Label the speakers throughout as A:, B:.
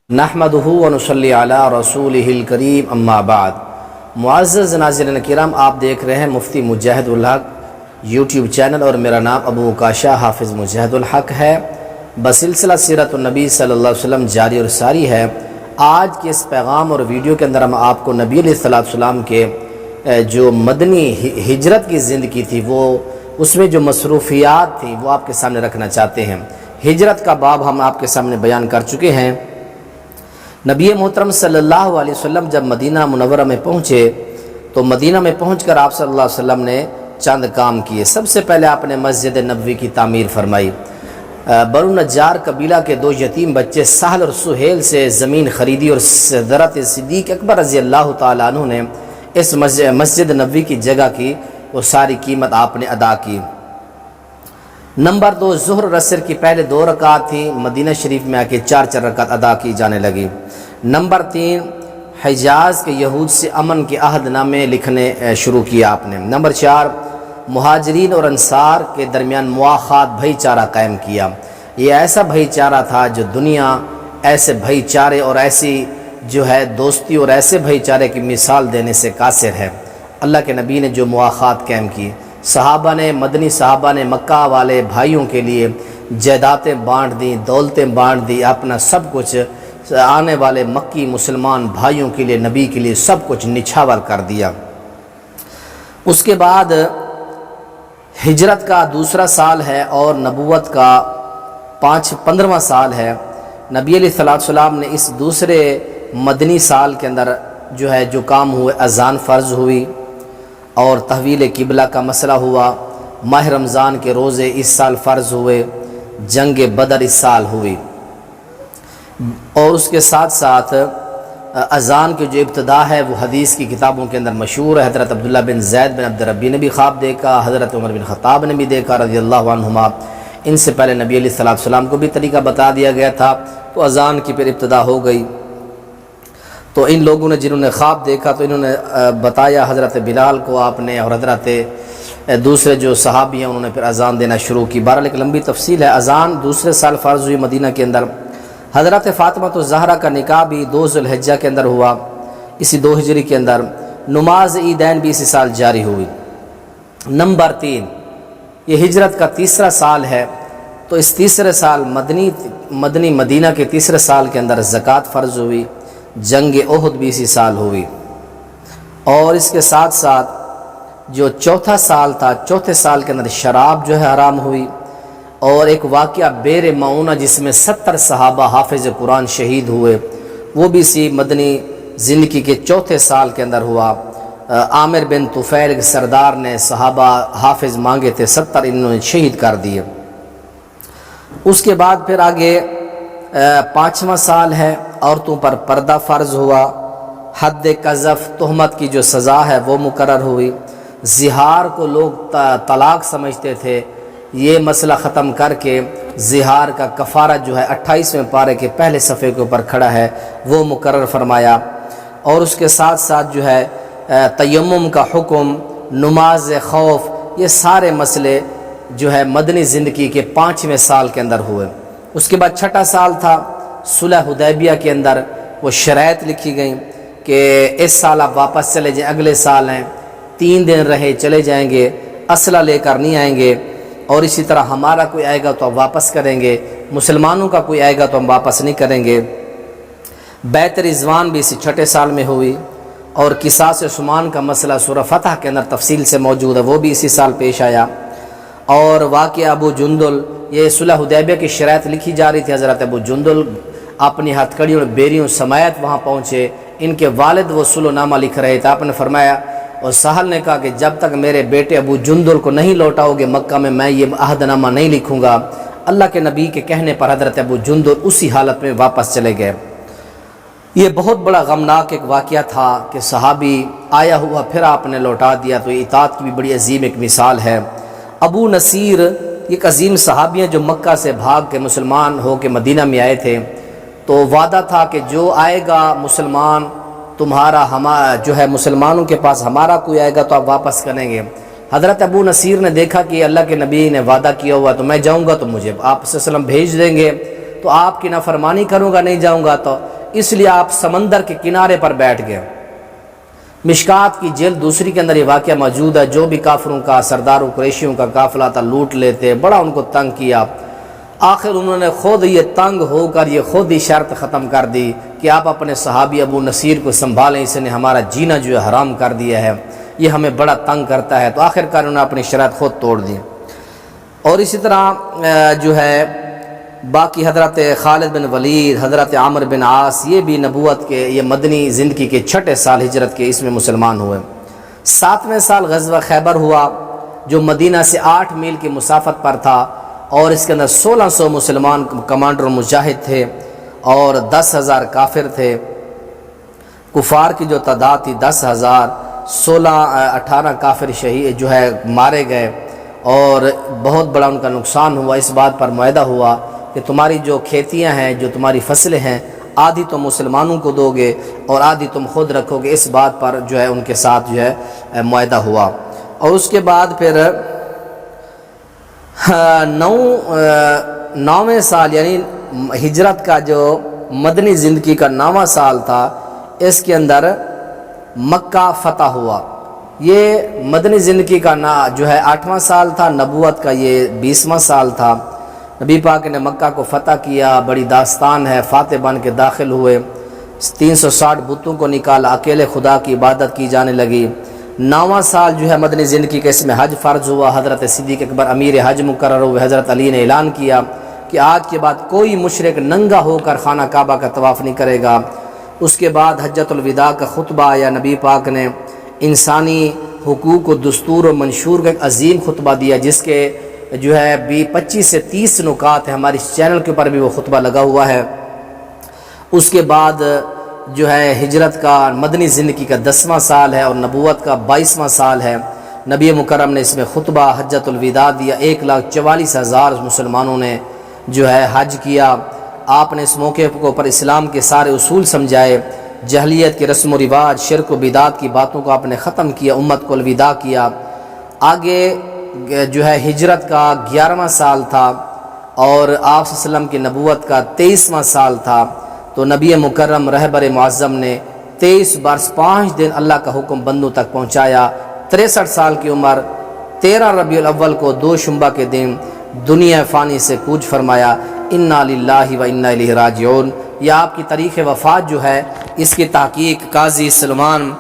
A: نحمدہ و نصلی علی رسولہ الکریم اما بعد۔ معزز ناظرین کرام، آپ دیکھ رہے ہیں مفتی مجاہد الحق یوٹیوب چینل، اور میرا نام ابو کاشا حافظ مجاہد الحق ہے۔ بسلسلہ سیرت النبی صلی اللہ علیہ وسلم جاری اور ساری ہے۔ آج کے اس پیغام اور ویڈیو کے اندر ہم آپ کو نبی علیہ السلام کے جو مدنی ہجرت کی زندگی تھی، وہ اس میں جو مصروفیات تھیں وہ آپ کے سامنے رکھنا چاہتے ہیں۔ ہجرت کا باب ہم آپ کے سامنے بیان کر چکے ہیں۔ نبی محترم صلی اللہ علیہ وسلم جب مدینہ منورہ میں پہنچے تو مدینہ میں پہنچ کر آپ صلی اللہ علیہ وسلم نے چند کام کیے۔ سب سے پہلے آپ نے مسجد نبوی کی تعمیر فرمائی۔ بنو نجار قبیلہ کے دو یتیم بچے سہل اور سہیل سے زمین خریدی، اور حضرت صدیق اکبر رضی اللہ تعالیٰ عنہ نے اس مسجد نبوی کی جگہ کی وہ ساری قیمت آپ نے ادا کی۔ نمبر 2، ظہر اور عصر کی پہلے 2 رکعت تھی، مدینہ شریف میں آ کے 4 رکعت ادا کی جانے لگی۔ نمبر 3، حجاز کے یہود سے امن کے عہد نامے لکھنے شروع کیا آپ نے۔ نمبر 4، مہاجرین اور انصار کے درمیان مواخات بھائی چارہ قائم کیا۔ یہ ایسا بھائی چارہ تھا جو دنیا ایسے بھائی چارے اور ایسی جو ہے دوستی اور ایسے بھائی چارے کی مثال دینے سے قاصر ہے۔ اللہ کے نبی نے جو مواخات قائم کی، صحابہ نے، مدنی صحابہ نے مکہ والے بھائیوں کے لیے جائیدادیں بانٹ دیں، دولتیں بانٹ دی، اپنا سب کچھ آنے والے مکی مسلمان بھائیوں کے لیے، نبی کے لیے سب کچھ نچھاور کر دیا۔ اس کے بعد ہجرت کا دوسرا سال ہے اور نبوت کا 15واں سال ہے۔ نبی علیہ السلام نے اس دوسرے مدنی سال کے اندر جو کام ہوئے، اذان فرض ہوئی اور تحویل قبلہ کا مسئلہ ہوا۔ ماہ رمضان کے روزے اس سال فرض ہوئے، جنگ بدر اس سال ہوئی، اور اس کے ساتھ ساتھ اذان کی جو ابتدا ہے وہ حدیث کی کتابوں کے اندر مشہور ہے۔ حضرت عبداللہ بن زید بن عبد ربی نے بھی خواب دیکھا، حضرت عمر بن خطاب نے بھی دیکھا رضی اللہ عنہما۔ ان سے پہلے نبی علیہ السلام کو بھی طریقہ بتا دیا گیا تھا، تو اذان کی پھر ابتدا ہو گئی۔ تو ان لوگوں نے جنہوں نے خواب دیکھا تو انہوں نے بتایا حضرت بلال کو آپ نے، اور حضرت دوسرے جو صحابی ہیں انہوں نے پھر اذان دینا شروع کی۔ بہرحال ایک لمبی تفصیل ہے۔ اذان دوسرے سال فرض ہوئی مدینہ کے اندر۔ حضرت فاطمہ الزہرا کا نکاح بھی 2 ذو الحجہ کے اندر ہوا، اسی 2 ہجری کے اندر۔ نماز عیدین بھی اسی سال جاری ہوئی۔ نمبر 3، یہ ہجرت کا تیسرا سال ہے، تو اس تیسرے سال مدنی مدینہ کے تیسرے سال کے اندر زکوٰۃ فرض ہوئی۔ جنگ احد بھی اسی سال ہوئی، اور اس کے ساتھ ساتھ جو چوتھا سال تھا، چوتھے سال کے اندر شراب جو ہے حرام ہوئی، اور ایک واقعہ بیر معونہ جس میں 70 صحابہ حافظ قرآن شہید ہوئے، وہ بھی اسی مدنی زندگی کے چوتھے سال کے اندر ہوا۔ عامر بن طفیل کے سردار نے صحابہ حافظ مانگے تھے، 70 انہوں نے شہید کر دیے۔ اس کے بعد پھر آگے 5واں سال ہے، عورتوں پر پردہ فرض ہوا، حد قذف تہمت کی جو سزا ہے وہ مقرر ہوئی۔ زہار کو لوگ طلاق سمجھتے تھے، یہ مسئلہ ختم کر کے زہار کا کفارہ جو ہے 28ویں پارے کے پہلے صفحے کے اوپر کھڑا ہے وہ مقرر فرمایا۔ اور اس کے ساتھ ساتھ جو ہے تیمم کا حکم، نماز خوف، یہ سارے مسئلے جو ہے مدنی زندگی کے 5ویں سال کے اندر ہوئے۔ اس کے بعد 6واں سال تھا، صلح حدیبیہ کے اندر وہ شرائط لکھی گئیں کہ اس سال آپ واپس چلے جائیں، اگلے سال ہیں، 3 دن رہے چلے جائیں گے، اسلحہ لے کر نہیں آئیں گے، اور اسی طرح ہمارا کوئی آئے گا تو ہم واپس کریں گے، مسلمانوں کا کوئی آئے گا تو ہم واپس نہیں کریں گے۔ بیعت رضوان بھی اسی 6 سال میں ہوئی، اور قصاص عثمان کا مسئلہ سورہ فتح کے اندر تفصیل سے موجود ہے، وہ بھی اسی سال پیش آیا۔ اور واقعہ ابو جندل، یہ صلح حدیبیہ کی شرائط لکھی جا رہی تھی، حضرت ابو جندل اپنی ہتھ کڑیوں اور بیریوں سمیت وہاں پہنچے، ان کے والد وہ صلح نامہ لکھ رہے تھے۔ آپ نے فرمایا، اور سہل نے کہا کہ جب تک میرے بیٹے ابو جندل کو نہیں لوٹاؤ گے مکہ میں یہ عہد نامہ نہیں لکھوں گا۔ اللہ کے نبی کے کہنے پر حضرت ابو جندل اسی حالت میں واپس چلے گئے۔ یہ بہت بڑا غمناک ایک واقعہ تھا کہ صحابی آیا ہوا پھر آپ نے لوٹا دیا، تو یہ اطاعت کی بھی بڑی عظیم ایک مثال ہے۔ ابو نصیر ایک عظیم صحابی ہیں جو مکہ سے بھاگ کے مسلمان ہو کے مدینہ میں آئے تھے، تو وعدہ تھا کہ جو آئے گا مسلمان تمہارا جو ہے مسلمانوں کے پاس ہمارا کوئی آئے گا تو آپ واپس کریں گے۔ حضرت ابو نصیر نے دیکھا کہ اللہ کے نبی نے وعدہ کیا ہوا تو میں جاؤں گا تو مجھے آپ صلی اللہ علیہ وسلم بھیج دیں گے، تو آپ کی نافرمانی کروں گا نہیں جاؤں گا، تو اس لیے آپ سمندر کے کنارے پر بیٹھ گئے۔ مشکات کی جلد دوسری کے اندر یہ واقعہ موجود ہے، جو بھی کافروں کا سرداروں قریشیوں کا قافلہ تھا لوٹ لیتے، بڑا ان کو تنگ کیا، آخر انہوں نے خود یہ تنگ ہو کر یہ خود ہی شرط ختم کر دی کہ آپ اپنے صحابی ابو نصیر کو سنبھالیں، اس نے ہمارا جینا جو ہے حرام کر دیا ہے، یہ ہمیں بڑا تنگ کرتا ہے۔ تو آخر کار انہوں نے اپنی شرط خود توڑ دی۔ اور اسی طرح جو ہے باقی حضرت خالد بن ولید، حضرت عامر بن عاص، یہ بھی نبوت کے، یہ مدنی زندگی کے 6 سال ہجرت کے اس میں مسلمان ہوئے۔ 7ویں سال غزوہ خیبر ہوا، جو مدینہ سے 8 میل کی مسافت پر تھا، اور اس کے اندر 1600 مسلمان کمانڈر مجاہد تھے اور 10,000 کافر تھے۔ کفار کی جو تعداد تھی 10,000، 18 کافر شہید جو ہے مارے گئے، اور بہت بڑا ان کا نقصان ہوا۔ اس بات پر معاہدہ ہوا کہ تمہاری جو کھیتیاں ہیں، جو تمہاری فصلیں ہیں، آدھی تم مسلمانوں کو دو گے اور آدھی تم خود رکھو گے۔ اس بات پر جو ہے ان کے ساتھ جو ہے معاہدہ ہوا۔ اور اس کے بعد پھر 9ویں سال یعنی ہجرت کا جو مدنی زندگی کا 9واں سال تھا، اس کے اندر مکہ فتح ہوا۔ یہ مدنی زندگی کا جو ہے 8واں سال تھا، نبوت کا یہ 20واں سال تھا۔ نبی پاک نے مکہ کو فتح کیا، بڑی داستان ہے، فاتح بن کے داخل ہوئے، 360 بتوں کو نکالا، اکیلے خدا کی عبادت کی جانے لگی۔ 9واں سال جو ہے مدنی زندگی کا، اس میں حج فرض ہوا، حضرت صدیق اکبر امیر حج مقرر ہوئے، حضرت علی نے اعلان کیا کہ آج کے بعد کوئی مشرک ننگا ہو کر خانہ کعبہ کا طواف نہیں کرے گا۔ اس کے بعد حجۃ الوداع کا خطبہ آیا، نبی پاک نے انسانی حقوق و دستور و منشور کا ایک عظیم خطبہ دیا، جس کے جو ہے 25 سے 30 نکات ہیں، ہماری اس چینل کے اوپر بھی وہ خطبہ لگا ہوا ہے۔ اس کے بعد جو ہے ہجرت کا مدنی زندگی کا 10واں سال ہے اور نبوت کا 22واں سال ہے۔ نبی مکرم نے اس میں خطبہ حجۃ الوداع دیا، 1,44,000 مسلمانوں نے جو ہے حج کیا۔ آپ نے اس موقع کے اوپر اسلام کے سارے اصول سمجھائے، جہلیت کے رسم و رواج، شرک و بدعات کی باتوں کو آپ نے ختم کیا، امت کو الوداع کیا۔ آگے جو ہے ہجرت کا 11واں سال تھا اور آپ صلی اللہ علیہ وسلم کی نبوت کا 23واں سال تھا۔ تو نبی مکرم رہبر معظم نے 23 برس 5 دن اللہ کا حکم بندوں تک پہنچایا۔ 63 سال کی عمر 13 ربیع الاول کو 2 شنبہ کے دن دنیا فانی سے کوچ فرمایا۔ انا للہ و انا الیہ راجعون۔ یہ آپ کی تاریخ وفات جو ہے، اس کی تحقیق قاضی سلیمان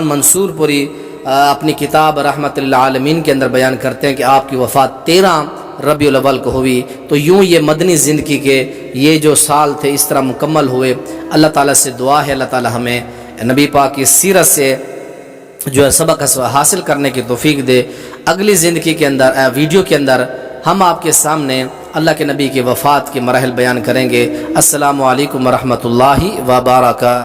A: منصور پوری اپنی کتاب رحمت للعالمین کے اندر بیان کرتے ہیں کہ آپ کی وفات 13 ربیع الاول کو ہوئی۔ تو یوں یہ مدنی زندگی کے یہ جو سال تھے اس طرح مکمل ہوئے۔ اللہ تعالیٰ سے دعا ہے اللہ تعالیٰ ہمیں نبی پاک کی سیرت سے جو ہے سبق حاصل کرنے کی توفیق دے۔ اگلی زندگی کے اندر ویڈیو کے اندر ہم آپ کے سامنے اللہ کے نبی کی وفات کے مراحل بیان کریں گے۔ السلام علیکم ورحمۃ اللہ وبرکاتہ۔